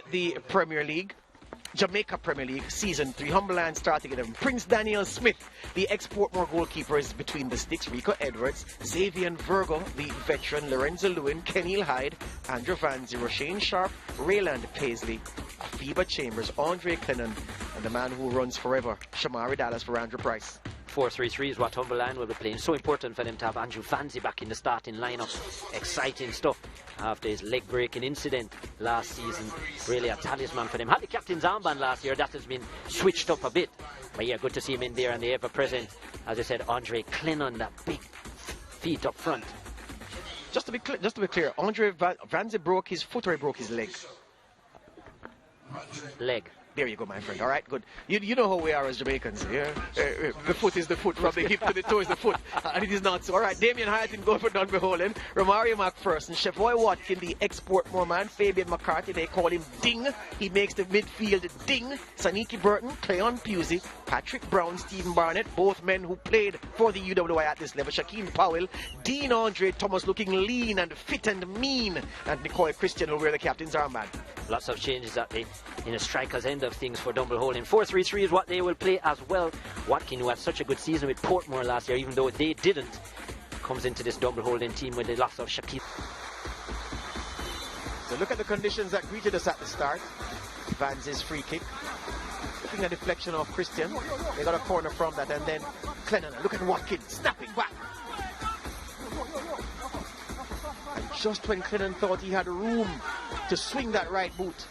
The Premier League, Jamaica Premier League, Season 3. Humberland starting 11. Prince Daniel Smith, the Exportmore goalkeeper, is between the sticks. Rico Edwards, Xavier Virgo, the veteran. Lorenzo Lewin, Kenil Hyde, Andrew Vanzi, Roshane Sharp, Rayland Paisley, Afiba Chambers, Andre Clennon, and the man who runs forever, Shamari Dallas for Andrew Price. 4-3-3 is what Humberland will be playing. So important for them to have Andrew Vanzi back in the starting lineup. Exciting stuff after his leg-breaking incident last season. Really a talisman for them. Had the captain's armband last year, that has been switched up a bit. But yeah, good to see him in there, and the ever-present, as I said, Andre Clennon, that big feet up front. Just to be clear, Andre Vanzi broke his foot or he broke his leg? Leg. There you go, my friend. All right, good. You know how we are as Jamaicans, yeah? The foot is the foot, from the hip to the toe is the foot, and it is not so. All right, Damien Hyatt in goal for Dunbeholden, Romario McPherson, Chevoy Watkin, the Exportmore man, Fabian McCarthy, they call him Ding. He makes the midfield Ding. Saniki Burton, Cleon Pusey, Patrick Brown, Stephen Barnett, both men who played for the UWI at this level. Shaquem Powell, Dean Andre Thomas looking lean and fit and mean, and Nicole Christian will wear the captain's armband. Lots of changes at the in a striker's end of things for Dunbeholden. 4-3-3 is what they will play as well. Watkin, who had such a good season with Portmore last year, even though they didn't, comes into this Dunbeholden team with the loss of Shaquille. So look at the conditions that greeted us at the start. Vanz's free kick. Looking at deflection of Christian. They got a corner from that, and then Clennon. Look at Watkin snapping back. And just when Clennon thought he had room to swing that right boot,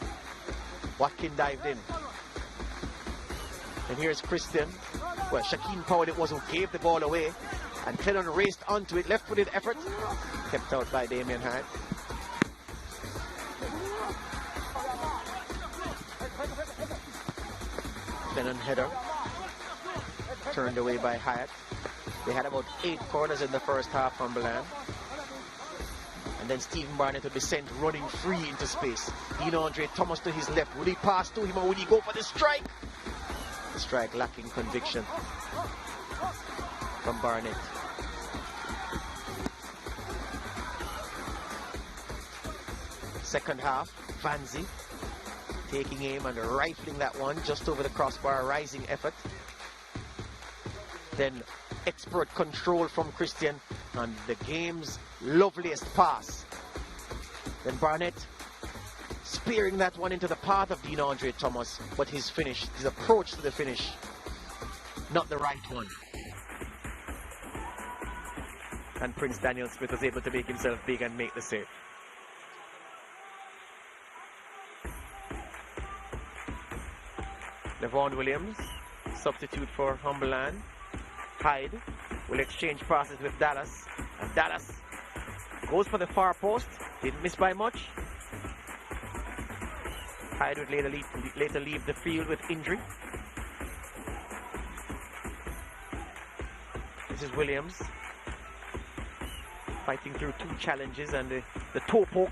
Watkin dived in. And here's Christian. Well, Shaquem Powell it was who gave the ball away. And Clennon raced onto it, left-footed effort. Kept out by Damien Hyatt. Clennon header. Turned away by Hyatt. They had about 8 corners in the first half from Humberland. And then Stephen Barnett would be sent running free into space. Dean Andre Thomas to his left. Would he pass to him or would he go for the strike? The strike lacking conviction from Barnett. Second half, Vanzi taking aim and rifling that one just over the crossbar, rising effort. Then expert control from Christian and the game's loveliest pass. Then Barnett spearing that one into the path of Dean Andre Thomas, but his approach to the finish, not the right one. And Prince Daniel Smith was able to make himself big and make the save. Levon Williams, substitute for Humberland. Hyde will exchange passes with Dallas, and Dallas goes for the far post, didn't miss by much. Hyde would later leave the field with injury. This is Williams fighting through 2 challenges, and the toe poke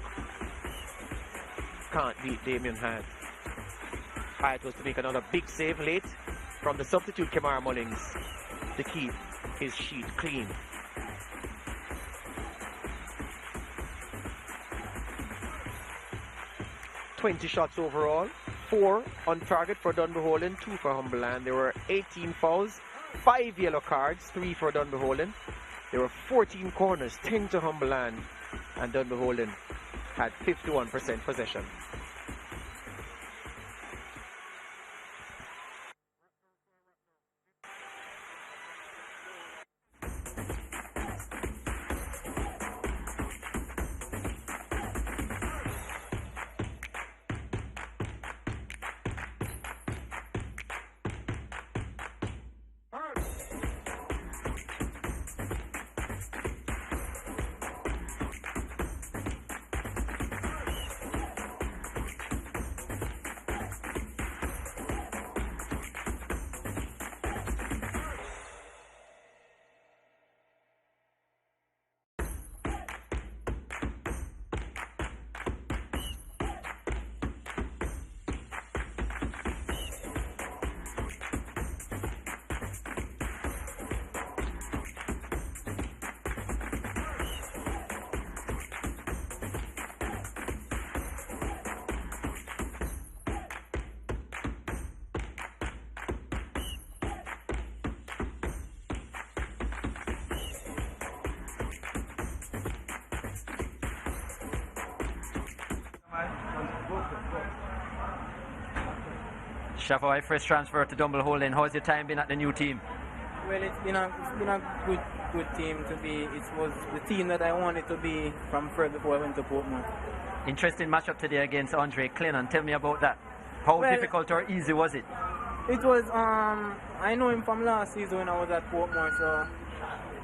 can't beat Damien Hyatt. Hyatt was to make another big save late from the substitute Kemar Mullings to keep his sheet clean. "20 shots overall, 4 on target for Dunbeholden, 2 for Humberland. There were 18 fouls, 5 yellow cards, 3 for Dunbeholden. There were 14 corners, 10 to Humberland, and Dunbeholden had 51% possession. Shavoy, first transfer to Dunbeholden. How's your time been at the new team? Well, it's been a good team to be. It was the team that I wanted to be from first before I went to Portmore. Interesting matchup today against Andre Clennon. Tell me about that. How difficult or easy was it? It was, I know him from last season when I was at Portmore, so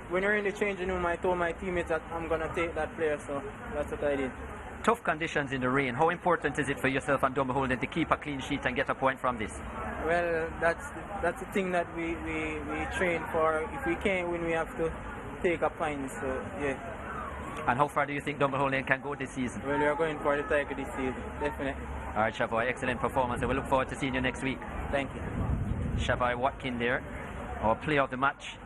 when you're in the changing room, I told my teammates that I'm going to take that player, so that's what I did. Tough conditions in the rain. How important is it for yourself and Dunbeholden to keep a clean sheet and get a point from this? Well, that's the thing that we train for. If we can't win, we have to take a point, so yeah. And how far do you think Dunbeholden can go this season? Well, we are going for the title this season, definitely. All right, Shavoy, excellent performance, and we look forward to seeing you next week. Thank you. Shavoy Watkin there, our player of the match.